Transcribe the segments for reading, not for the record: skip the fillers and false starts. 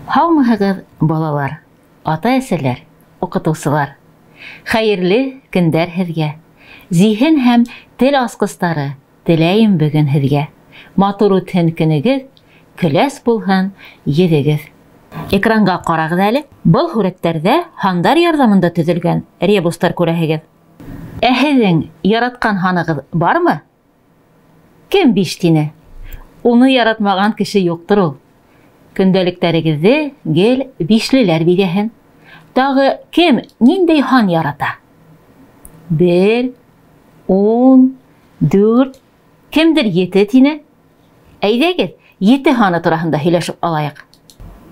Һаумыһығыҙ, балалар, ата-әсәләр, уҡытыусылар. Хәйерле көндәр һеҙгә. Зиһен һәм тел асҡыстары теләйем бөгөн һеҙгә. Матур үтһен көнөгөҙ, көләс булһын йөҙөгөҙ. Экранға ҡарағыҙ әле. Был һүрәттәрҙә һандар ярҙамында төҙөлгән ребустар күрәһегеҙ. Ә һеҙҙең яратҡан һанығыҙ бармы? Кем 5 тине? Уны яратмаған кеше юҡтыр ул. Көндәлектәрегеҙҙе гел 5-леләр биҙәһен. Тағы кем ниндәй һан ярата? 1, 10, 4, кемдер 7 тине? Әйҙәгеҙ, 7 һаны тураһында һөйләшеп алайыҡ.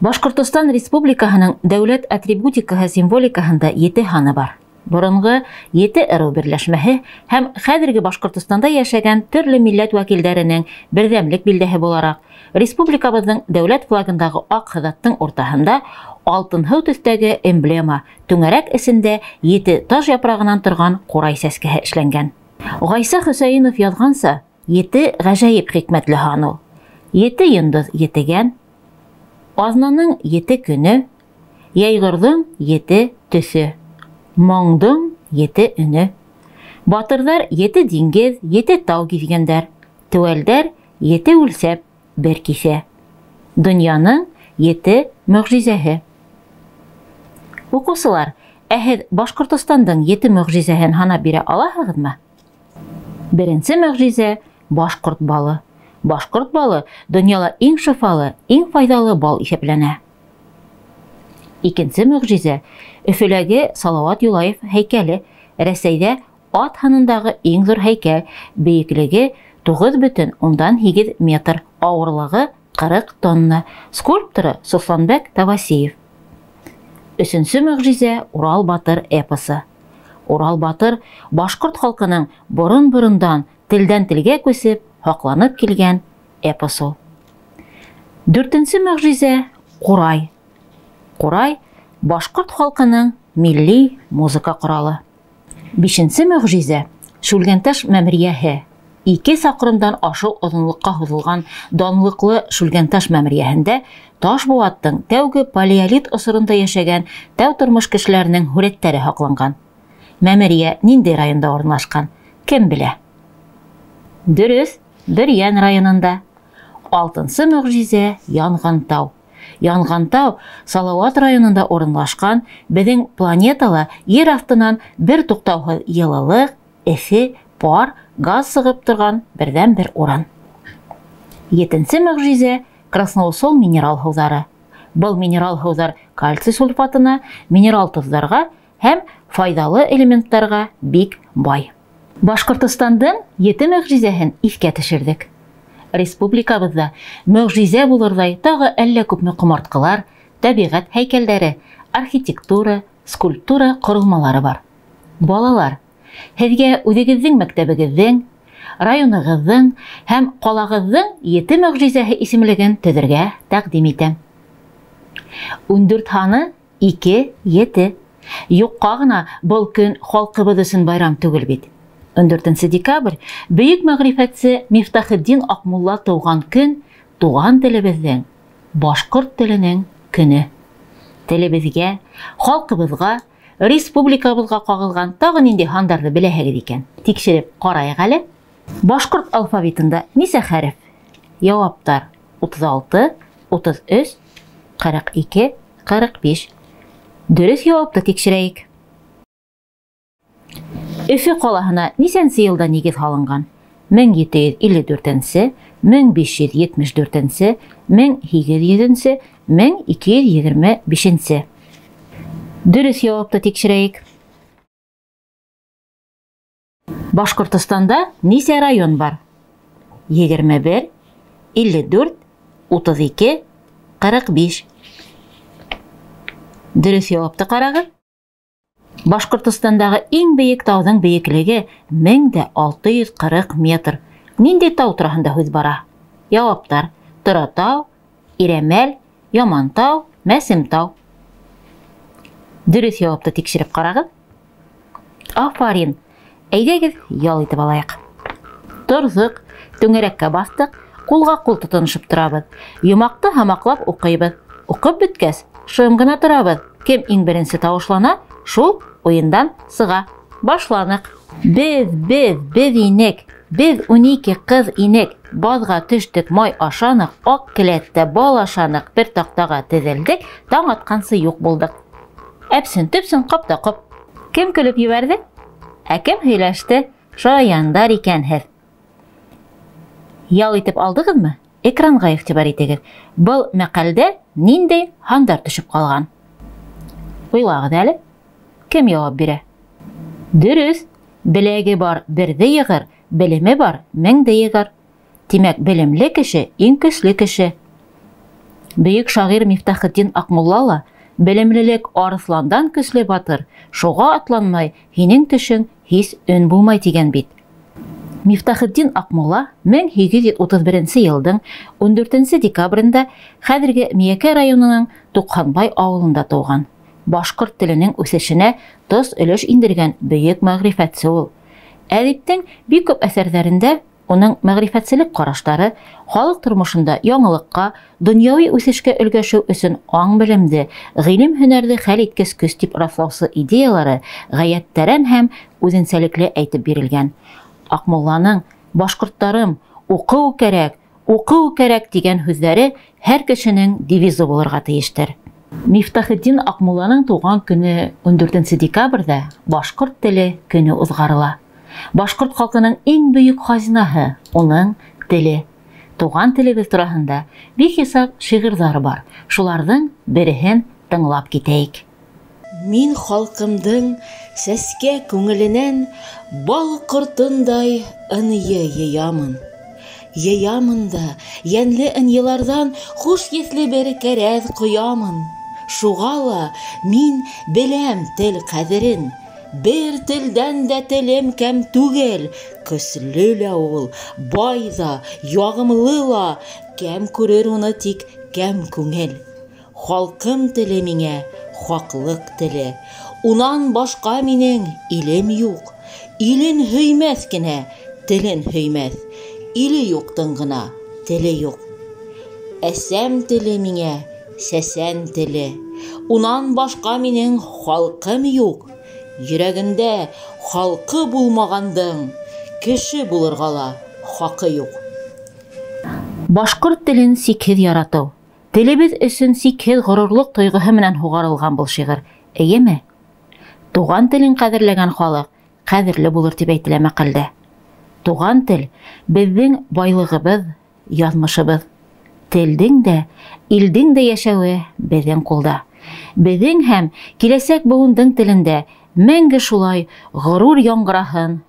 Башҡортостан Республикаһының дәүләт атрибутикаһы символикаһында 7 һаны бар. Боронғо 7 ырыу берләшмәһе һәм хәҙерге Башҡортостанда йәшәгән төрлө милләт вәкилдәренең берҙәмлек билдәһе булараҡ, республикабыҙҙың дәүләт флагындағы аҡ һыҙаттың уртаһында алтын һыу төҫтәге эмблема, түңәрәк эсендә 7 таш япрағынан торған ҡурай сәскәһе эшләнгән. Ғайса Хөсәйенов яҙғанса, 7 ғәжәйеп хикмәтле һан ул. 7 йондоҙ етегән, аҙнаның 7 көнө, йәйғорҙоң 7 төҫө, моңдоң 7 өнө. Батырҙар 7 диңгеҙ, 7 тау гиҙгәндәр, теүәлдәр 7 үлсәп, 1 киҫә. Донъяның 7 мөғжизәһе. Уҡыусылар, ә һеҙ Башҡортостандың 7 мөғжизәһен һанап бирә алаһығыҙмы? Беренсе мөғжизә — башҡорт балы. Башҡорт балы донъяла иң шифалы, иң файҙалы бал иҫәпләнә. Икенсе мөғжизә — Өфөләге Салауат Юлаев һәйкәле. Рәсәйҙә ат һанындағы иң ҙур һәйкәл, бейеклеге 9,8 метр, ауырлығы 40 тонна. Скульпторы Суфланбек Тавасиев. Өсөнсө мөғжизә — Урал батыр эпосы. Урал батыр башҡорт халҡының борон-борондан телдән телгә күсеп, һаҡланып килгән эпос ул. Дүртенсе мөғжизә — ҡурай. Ҡурай башҡорт халҡының милли музыка ҡоралы. Бишенсе мөғжизә — Шүлгәнташ мәмерйәһе. 2 саҡрымдан ашыу оҙонлоҡҡа һуҙылған данлыҡлы Шүлгәнташ мәмерйәһендә Ташбыуаттың тәүге палеолит осоронда йәшәгән тәү тормош кешеләренең һүрәттәре һаҡланған. Мәмерйә ниндәй районда урынлашҡан? Кем белә? Дөрөҫ, Бөрйән районында. Алтынсы мөғжизә — Янған тау. Янған тау Салауат районында урынлашҡан, беҙҙең планетала ер аҫтынан бер туҡтауһыҙ йылылыҡ, эҫе, пар, газ сығып торған берҙән-бер урын. Етенсе мөғжизә — Красноусол минерал һыуҙары. Был минерал һыуҙар кальций сульфатына, минерал тоҙҙарға һәм файҙалы элементтарға бик бай. Башҡортостандың 7 мөғжизәһен иҫкә төшөрҙөк. Республикабыҙҙа мөғжизә булырҙай тағы әллә күпме ҡомартҡылар, тәбиғәт һәйкәлдәре, архитектура, скульптура ҡоролмалары бар. Балалар, һеҙгә үҙегеҙҙең мәктәбегеҙҙең, районығыҙҙың һәм ҡалағыҙҙың 7 мөғжизәһе исемлеген төҙөргә тәҡдим итәм. 14 һаны 2, 7. Юҡҡа ғына был көн халҡыбыҙ өсөн байрам түгел бит. 14 декабрь бөйөк мәғрифәтсе Мифтахетдин Аҡмулла тыуған көн — туған телебеҙҙең, башҡорт теленең көнө. Телебеҙгә, халҡыбыҙға, республикабыҙға ҡағылған тағы ниндәй һандарҙы беләһегеҙ икән? Тикшереп ҡарайыҡ әле. Башҡорт алфавитында нисә хәреф? Яуаптар: 36, 33, 42, 45. Дөрөҫ яуапты тикшерәйек. Өфө ҡалаһына нисәнсе йылда нигеҙ һалынған? 1754-нсе, 1574-нсе, 1800-нсе, 1225-нсе. Дөрөҫ яуапты тикшерәйек. Башҡортостанда нисә район бар? 21, 54, 32, 45. Дөрөҫ яуапты ҡарағыҙ. Башҡортостандағы иң бейек тауҙың бейеклеге 1640 метр. Ниндәй тау тураһында һүҙ бара? Яуаптар: Торатау, Ирәмәл, Ямантау, Мәсемтау. Дөрөҫ яуапты тикшереп ҡарағыҙ. Афарин. Әйҙәгеҙ, ял итеп алайыҡ. Торҙоҡ, түңәрәккә баҫтыҡ, ҡулға ҡул тотоношоп торабыҙ. Йомаҡты һамаҡлап уҡыйбыҙ. Уҡып бөткәс, шым гына торабыҙ. Кем иң беренсе тауышлана, шул уйындан сыға. Башланыҡ. Беҙ инек. Беҙ 12 ҡыҙ инек. Баҙға төштөк, май ашаныҡ, аҡ келәттә бал ашаныҡ, бер таҡтаға теҙелдек, таң атҡансы юҡ булдыҡ. Әпсен-төпсен ҡап-та-ҡоп. Кем көлөп ебәрҙе? Ә кем һөйләште? Шаяндар икәнһеҙ. Ял итеп алдығыҙмы? Экранға иғтибар итегеҙ. Был мәҡәлдә ниндәй һандар төшөп ҡалған? Уйлағыҙ әле. Кем яуап бирә? Дөрөҫ. Беләге бар берҙе йығыр, белеме бар меңде йығыр. Тимәк, белемле кеше иң көслө кеше. Бөйөк шағир Мифтахетдин Аҡмулла ла белемлелек арыҫландан көслө батыр, шуға атланмай, һинең төшөң һис өн булмай тигән бит. Мифтахетдин Аҡмулла 1831 йылдың 14 декабрендә хәҙерге Миәкә районының Туҡһанбай ауылында тыуған. Башҡорт теленең үҫешенә тос өлөш индергән бөйөк мәғрифәтсе ул. Әҙиптең бик күп әҫәрҙәрендә уның мәғрифәтселек ҡараштары халыҡ тормошонда яңылыҡҡа, донъяуи үҫешкә өлгәшеү өсөн аң белемде, ғилем-һөнәрҙе хәл иткес көс тип раҫлаусы идеялары ғәйәт тәрән һәм үҙенсәлекле әйтеп бирелгән. Аҡмулланың «Башҡорттарым, уҡыу кәрәк» тигән һүҙҙәре һәр кешенең девизы булырға тейештер. Мифтахетдин Аҡмулланың тыуған көнө 14 декабрҙә башҡорт теле көнө уҙғарыла. Башҡорт халҡының иң бөйөк хазинаһы — уның теле. Туған телебеҙ тураһында бихисап шиғырҙар бар. Шуларҙың береһен тыңлап китәйек. Мин халҡымдың сәскә күңеленән бал ҡортондай ынйы йыямын. Йыямын да йәнле ынйыларҙан хуш еҫле бер кәрәҙ ҡоямын. Шуға ла мин беләм тел ҡәҙерен. Бер телдән дә телем кәм түгел. Көслө лә ул, бай ҙа, яғымлы ла. Кәм күрер уны тик кәм күңел. Халҡым теле миңә хаҡлыҡ теле. Унан башҡа минең илем юҡ. Илен һөймәҫ кенә, телен һөймәҫ. Иле юҡтың ғына теле юҡ. Әсәм теле миңә сәсән теле. Унан башҡа минең халҡым юҡ. Йөрәгендә халҡы булмағандың кеше булырға ла хаҡы юҡ. Башҡорт телен сикһеҙ яратыу. Телебеҙ өсөн сикһеҙ ғорурлыҡ тойғоһо менән һуғарылған был шиғыр. Эйеме? Туған телен ҡәҙерләгән халыҡ ҡәҙерле булыр тип әйтелә мәҡәлдә. Туған тел беҙҙең байлығыбыҙ, яҙмышыбыҙ. Телдең дә, илдең дә йәшәүе беҙҙең ҡулда. Беҙҙең һәм киләсәк быуындың телендә мәңге шулай ғорур яңғыраһын,